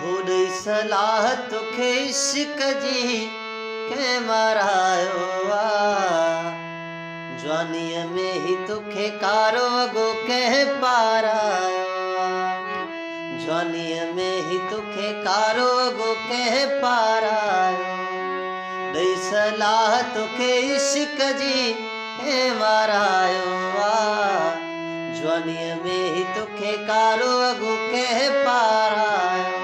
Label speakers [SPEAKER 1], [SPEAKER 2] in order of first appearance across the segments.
[SPEAKER 1] होॾई सलाह तोखे इश्क जी कंहिं मारायो आहे। जवानीअ में ही तोखे कारो अॻो कंहिं पारायो आहे। जवानीअ में ही तोखे कारो अॻो कंहिं पारायो। ॾेई सलाह तोखे इश्क जी कंहिं मारायो आहे। जवानीअ में ही तोखे कारो अॻो कंहिं पारायो।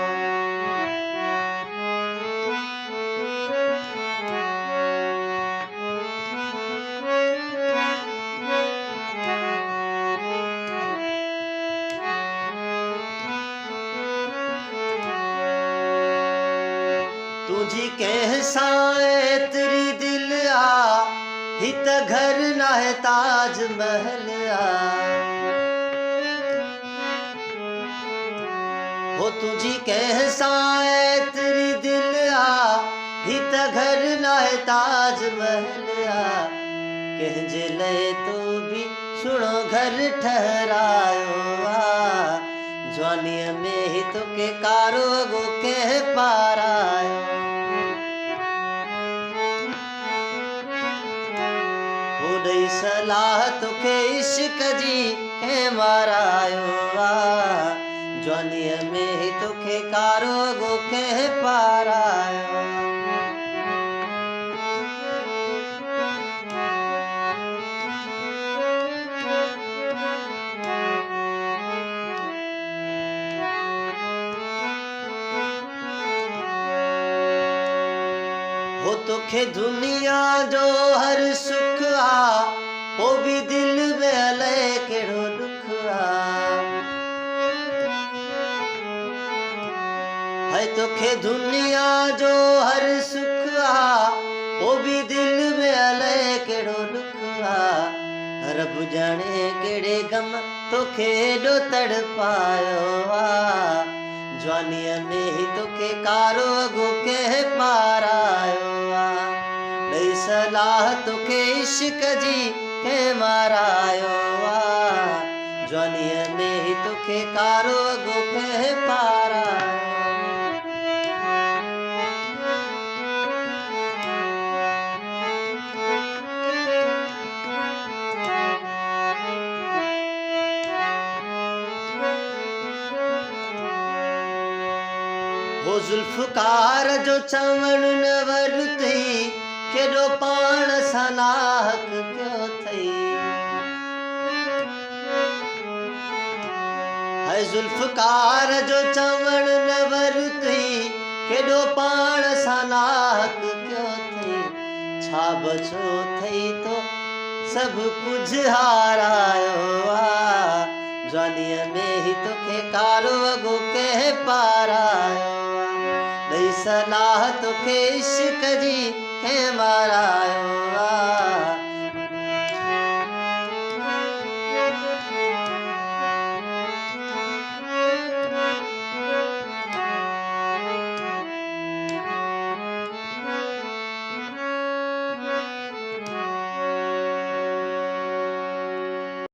[SPEAKER 1] तुझी कंहिं सां एतिरी दिल आ, ही त घर नाहे ताज महल आ। हो तुझी कंहिं सां एतिरी दिल आ, ही त घर नाहे ताज महल आ। कंहिंजे लाइ तो बि सुहिणो घर ठहरायो आ। जवानीअ में ही तोखे कारो अॻो कंहिं पारायो। होॾई सलाह तोखे इश्क जी कंहिं मारायो आहे। जवानीअ में ही तोखे कारो अॻो कंहिं पारायो। हो तोखे दुनिया जो हर सुख आ, हो भी दिल में अलाए कहिड़ो दुख आ। है तोखे दुनिया जो हर सुख आ, हो भी दिल में अलाए कहिड़ो दुख आ। रब जाने कहिड़े गम तोखे एॾो तड़पायो आ। जवानीअ में ही तोखे कारो अॻो कंहिं पारायो आ। ॾेई सलाह तोखे इश्क जी कंहिं मारायो आ। जवानीअ में ही तोखे कारो अॻो कंहिं पारायो। हो ज़ुल्फ़कार जो चवण न वरतई, केॾो पाण सां नाहक पियो थई। है ज़ुल्फ़कार जो चवण न वरतई, केॾो पाण सां नाहक पियो थई। छा बचो थई तो सभु कुझु हारायो आ। जवानीअ में ही तोखे कारो अॻो कंहिं पारायो। ॾेई सलाह तोखे इश्क जी कंहिं मारायो आ।